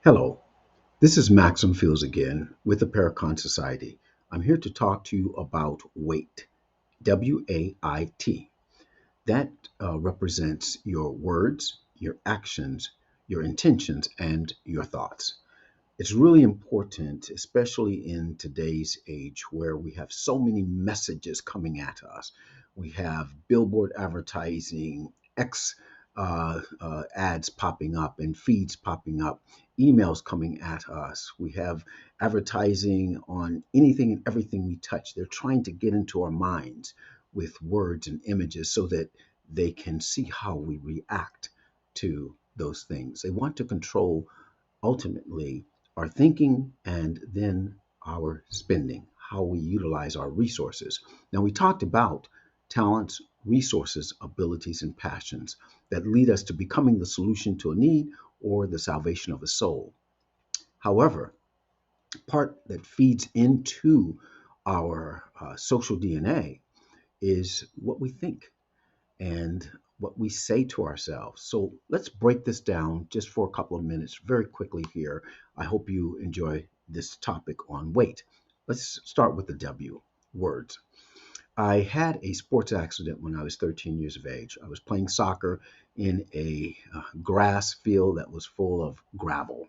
Hello, this is Maxim Fields again with the Perecon Society. I'm here to talk to you about weight, W-A-I-T. That represents your words, your actions, your intentions, and your thoughts. It's really important, especially in today's age where we have so many messages coming at us. We have billboard advertising, X ads popping up, and feeds popping up, emails coming at us. We have advertising on anything and everything we touch. They're trying to get into our minds with words and images so that they can see how we react to those things. They want to control ultimately our thinking and then our spending, how we utilize our resources. Now, we talked about talents, resources, abilities, and passions that lead us to becoming the solution to a need or the salvation of a soul. However, part that feeds into our social DNA is what we think and what we say to ourselves. So let's break this down just for a couple of minutes very quickly here. I hope you enjoy this topic on weight. Let's start with the W words. I had a sports accident when I was 13 years of age. I was playing soccer in a grass field that was full of gravel.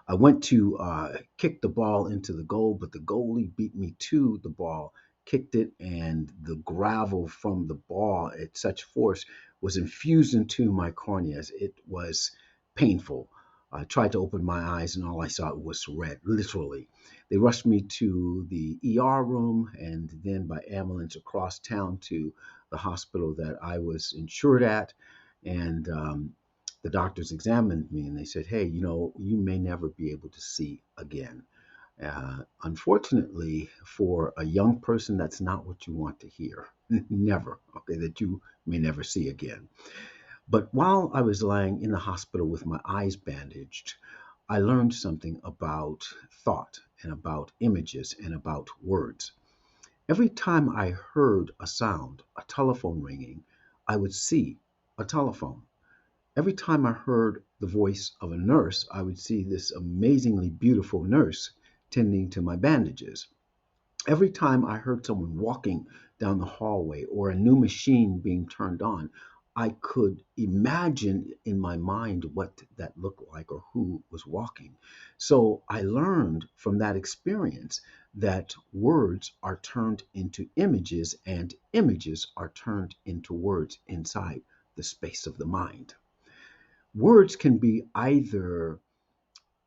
I went to kick the ball into the goal, but the goalie beat me to the ball, kicked it, and the gravel from the ball at such force was infused into my corneas. It was painful. I tried to open my eyes, and all I saw was red, literally. They rushed me to the ER room and then by ambulance across town to the hospital that I was insured at. And the doctors examined me and they said, hey, you may never be able to see again. Unfortunately, for a young person, that's not what you want to hear. Never, okay, that you may never see again. But while I was lying in the hospital with my eyes bandaged, I learned something about thought and about images and about words. Every time I heard a sound, a telephone ringing, I would see a telephone. Every time I heard the voice of a nurse, I would see this amazingly beautiful nurse tending to my bandages. Every time I heard someone walking down the hallway or a new machine being turned on, I could imagine in my mind what that looked like or who was walking. So I learned from that experience that words are turned into images and images are turned into words inside the space of the mind. Words can be either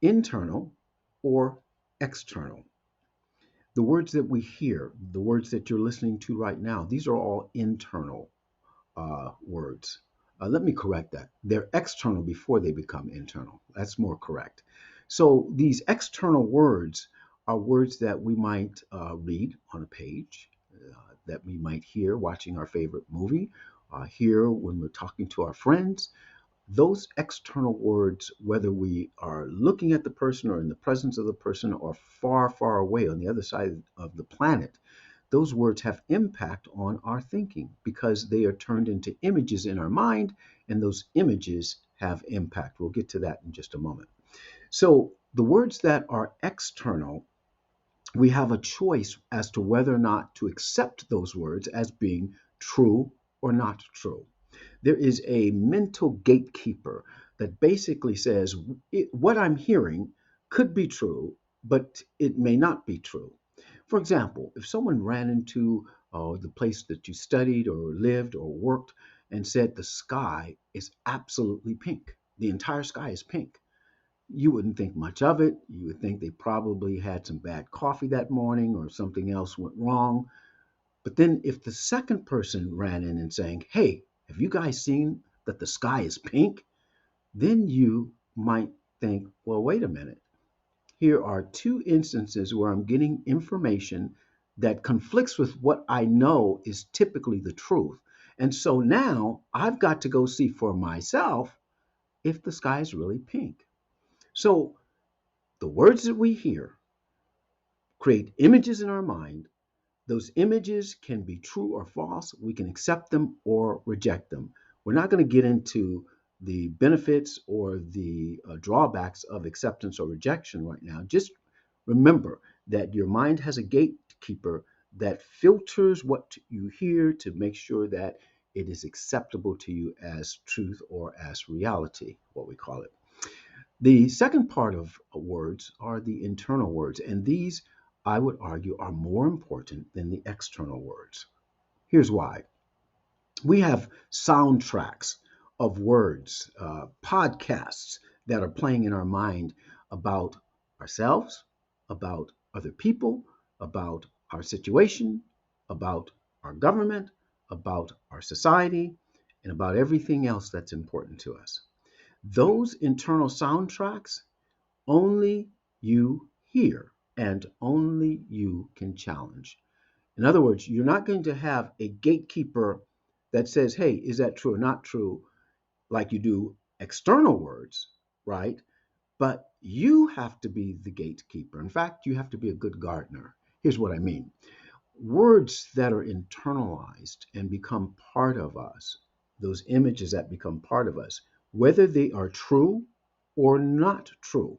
internal or external. The words that we hear, the words that you're listening to right now, these are all internal words. Let me correct that. They're external before they become internal. That's more correct. So these external words are words that we might read on a page, that we might hear watching our favorite movie, hear when we're talking to our friends. Those external words, whether we are looking at the person or in the presence of the person or far, far away on the other side of the planet, those words have impact on our thinking because they are turned into images in our mind, and those images have impact. We'll get to that in just a moment. So, the words that are external, we have a choice as to whether or not to accept those words as being true or not true. There is a mental gatekeeper that basically says what I'm hearing could be true, but it may not be true. For example, if someone ran into the place that you studied or lived or worked and said the sky is absolutely pink, the entire sky is pink, you wouldn't think much of it. You would think they probably had some bad coffee that morning or something else went wrong. But then if the second person ran in and saying, hey, have you guys seen that the sky is pink? Then you might think, well, wait a minute. Here are two instances where I'm getting information that conflicts with what I know is typically the truth. And so now I've got to go see for myself if the sky is really pink. So the words that we hear create images in our mind. Those images can be true or false. We can accept them or reject them. We're not going to get into the benefits or the drawbacks of acceptance or rejection right now, just remember that your mind has a gatekeeper that filters what you hear to make sure that it is acceptable to you as truth or as reality, what we call it. The second part of words are the internal words, and these, I would argue, are more important than the external words. Here's why. We have soundtracks of words, podcasts that are playing in our mind about ourselves, about other people, about our situation, about our government, about our society, and about everything else that's important to us. Those internal soundtracks only you hear and only you can challenge. In other words, you're not going to have a gatekeeper that says, hey, is that true or not true, like you do external words, right? But you have to be the gatekeeper. In fact, you have to be a good gardener. Here's what I mean. Words that are internalized and become part of us, those images that become part of us, whether they are true or not true,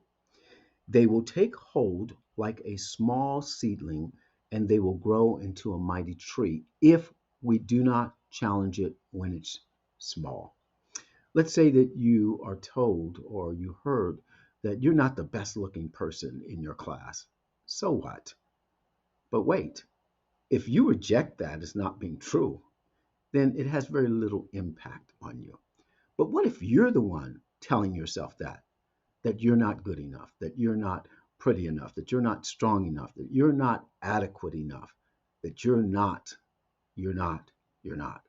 they will take hold like a small seedling and they will grow into a mighty tree if we do not challenge it when it's small. Let's say that you are told or you heard that you're not the best looking person in your class. So what? But wait, if you reject that as not being true, then it has very little impact on you. But what if you're the one telling yourself that you're not good enough, that you're not pretty enough, that you're not strong enough, that you're not adequate enough, that you're not, you're not?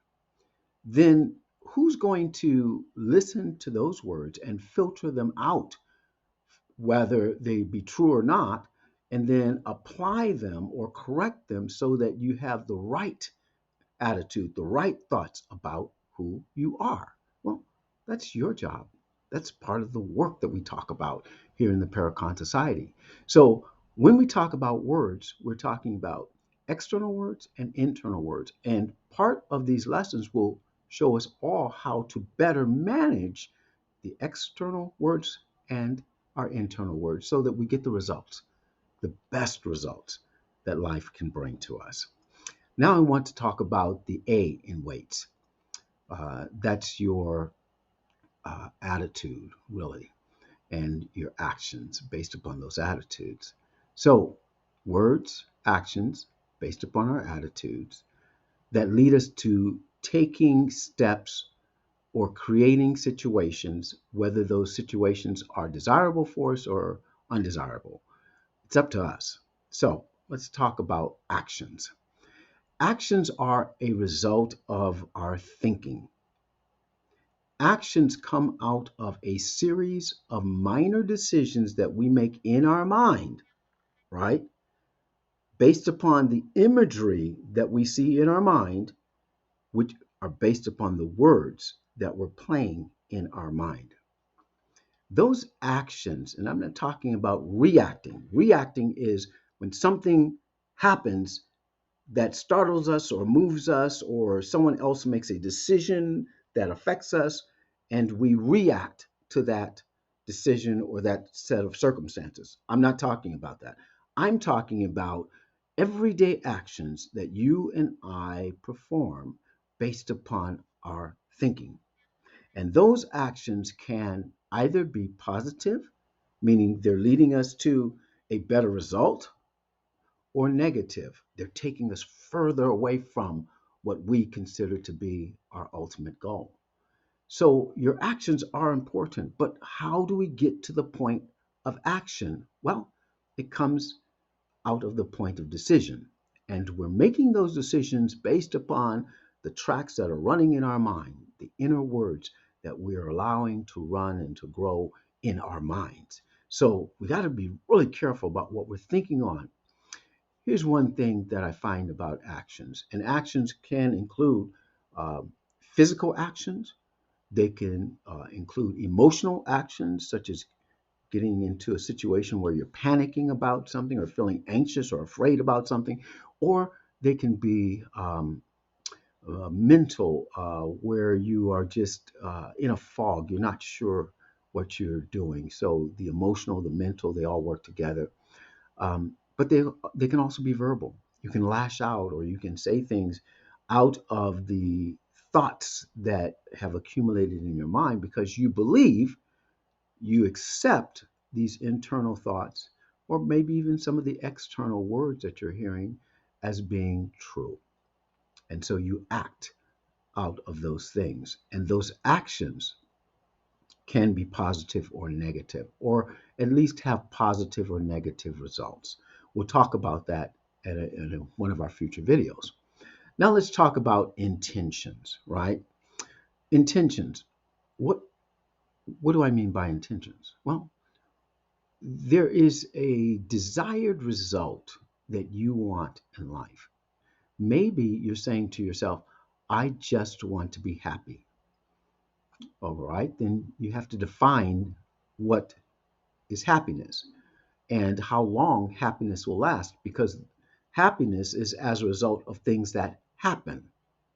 Then who's going to listen to those words and filter them out, whether they be true or not, and then apply them or correct them so that you have the right attitude, the right thoughts about who you are? Well, that's your job. That's part of the work that we talk about here in the Perecon Society. So when we talk about words, we're talking about external words and internal words. And part of these lessons will show us all how to better manage the external words and our internal words so that we get the results, the best results that life can bring to us. Now I want to talk about the A in weights. That's your attitude, really, and your actions based upon those attitudes. So, words, actions based upon our attitudes that lead us to taking steps or creating situations, whether those situations are desirable for us or undesirable. It's up to us. So, let's talk about actions. Actions are a result of our thinking. Actions come out of a series of minor decisions that we make in our mind, right? Based upon the imagery that we see in our mind, which are based upon the words that we're playing in our mind. Those actions, and I'm not talking about reacting. Reacting is when something happens that startles us or moves us, or someone else makes a decision that affects us, and we react to that decision or that set of circumstances. I'm not talking about that. I'm talking about everyday actions that you and I perform based upon our thinking. And those actions can either be positive, meaning they're leading us to a better result, or negative. They're taking us further away from what we consider to be our ultimate goal. So your actions are important, but how do we get to the point of action? Well, it comes out of the point of decision. And we're making those decisions based upon the tracks that are running in our mind, the inner words that we're allowing to run and to grow in our minds. So we got to be really careful about what we're thinking on. Here's one thing that I find about actions, and actions can include uh, physical actions, they can include emotional actions, such as getting into a situation where you're panicking about something or feeling anxious or afraid about something, or they can be mental, where you are just in a fog. You're not sure what you're doing. So the emotional, the mental, they all work together. But they can also be verbal. You can lash out, or you can say things out of the thoughts that have accumulated in your mind because you believe, you accept these internal thoughts, or maybe even some of the external words that you're hearing as being true. And so you act out of those things. And those actions can be positive or negative, or at least have positive or negative results. We'll talk about that in one of our future videos. Now let's talk about intentions, right? Intentions. What what do I mean by intentions? Well, there is a desired result that you want in life. Maybe you're saying to yourself, I just want to be happy. All right, then you have to define what is happiness and how long happiness will last, because happiness is as a result of things that happen,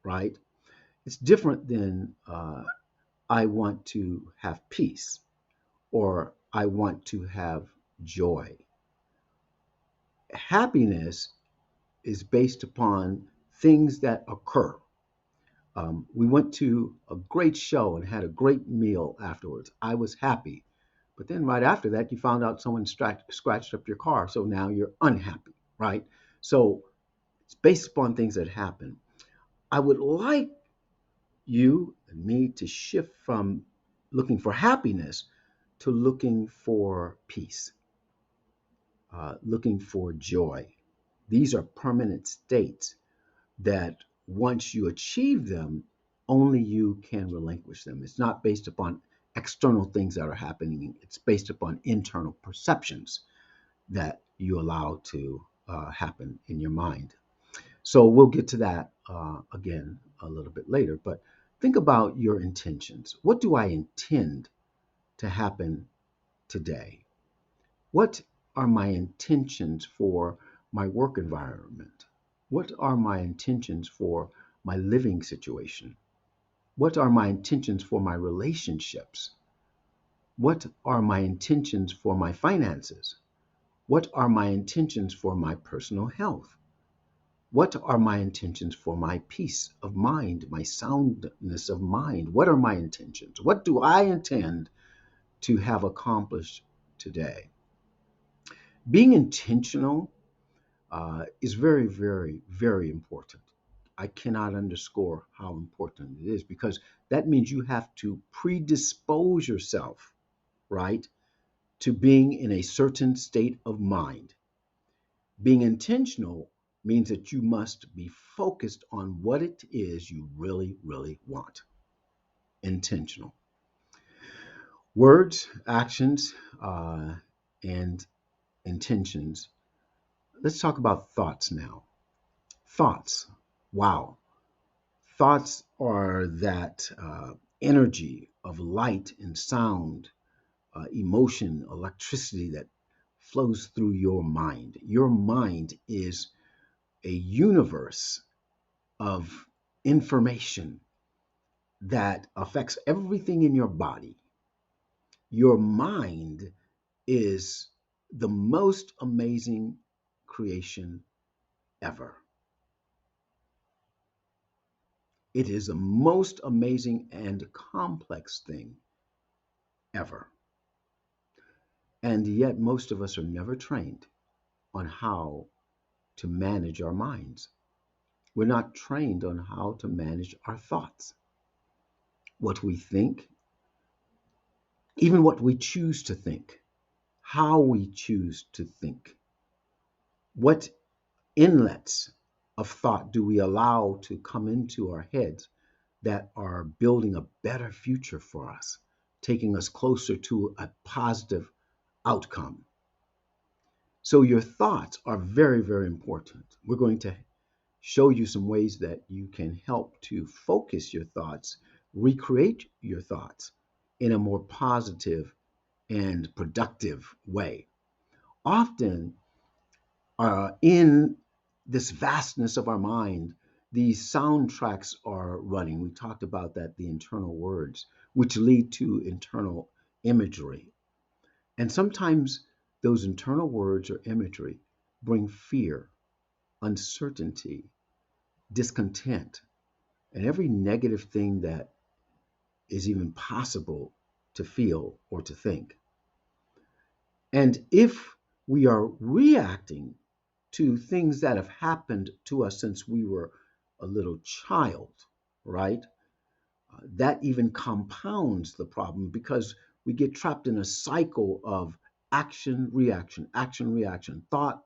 right? It's different than I want to have peace or I want to have joy. Happiness is based upon things that occur. We went to a great show and had a great meal afterwards. I was happy. But then right after that, you found out someone scratched up your car. So now you're unhappy, right? So it's based upon things that happen. I would like you and me to shift from looking for happiness to looking for peace, looking for joy. These are permanent states that once you achieve them, only you can relinquish them. It's not based upon external things that are happening, it's based upon internal perceptions that you allow to happen in your mind. So we'll get to that again a little bit later. But think about your intentions. What do I intend to happen today? What are my intentions for my work environment? What are my intentions for my living situation? What are my intentions for my relationships? What are my intentions for my finances? What are my intentions for my personal health? What are my intentions for my peace of mind, my soundness of mind? What are my intentions? What do I intend to have accomplished today? Being intentional is very, very, very important. I cannot underscore how important it is, because that means you have to predispose yourself, right, to being in a certain state of mind. Being intentional means that you must be focused on what it is you really, really want. Intentional. Words, actions, and intentions. Let's talk about thoughts now. Thoughts. Wow. Thoughts are that energy of light and sound, emotion, electricity that flows through your mind. Your mind is a universe of information that affects everything in your body. Your mind is the most amazing creation ever. It is the most amazing and complex thing ever. And yet, most of us are never trained on how to manage our minds. We're not trained on how to manage our thoughts, what we think, even what we choose to think, how we choose to think. What inlets of thought do we allow to come into our heads that are building a better future for us, taking us closer to a positive outcome? So, your thoughts are very, very important. We're going to show you some ways that you can help to focus your thoughts, recreate your thoughts in a more positive and productive way. Often, in this vastness of our mind, these soundtracks are running. We talked about that, the internal words, which lead to internal imagery. And sometimes those internal words or imagery bring fear, uncertainty, discontent, and every negative thing that is even possible to feel or to think. And if we are reacting to things that have happened to us since we were a little child, right? That even compounds the problem because we get trapped in a cycle of action, reaction, thought,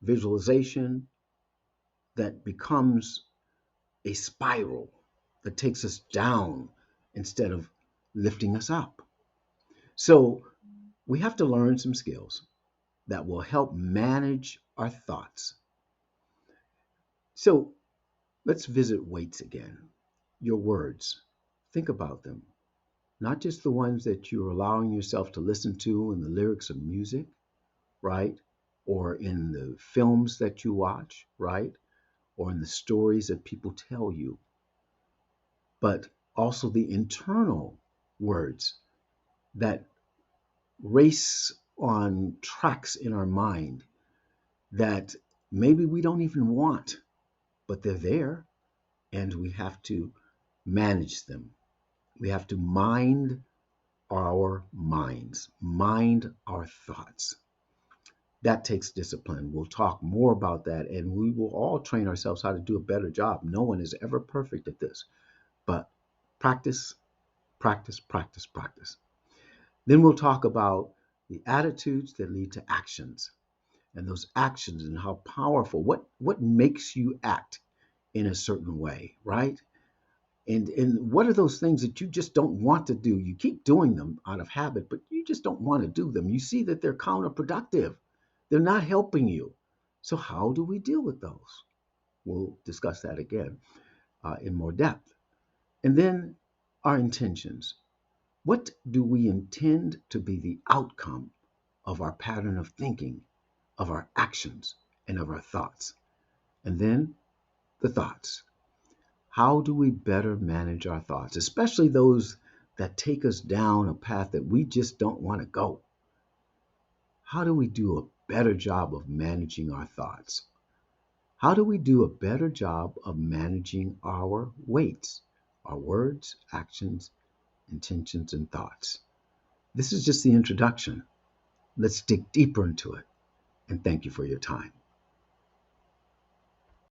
visualization that becomes a spiral that takes us down instead of lifting us up. So we have to learn some skills that will help manage our thoughts. So let's visit weights again. Your words, think about them, not just the ones that you're allowing yourself to listen to in the lyrics of music, right? Or in the films that you watch, right? Or in the stories that people tell you, but also the internal words that race on tracks in our mind that maybe we don't even want, but they're there and we have to manage them. We have to mind our minds, mind our thoughts. That takes discipline. We'll talk more about that and we will all train ourselves how to do a better job. No one is ever perfect at this, but practice, practice, practice, practice. Then we'll talk about the attitudes that lead to actions and those actions and how powerful, what makes you act in a certain way, right? And what are those things that you just don't want to do? You keep doing them out of habit, but you just don't want to do them. You see that they're counterproductive. They're not helping you. So how do we deal with those? We'll discuss that again in more depth. And then our intentions. What do we intend to be the outcome of our pattern of thinking, of our actions, and of our thoughts? And then the thoughts. How do we better manage our thoughts, especially those that take us down a path that we just don't want to go? How do we do a better job of managing our thoughts? How do we do a better job of managing our weights, our words, actions, intentions, and thoughts? This is just the introduction. Let's dig deeper into it. And thank you for your time.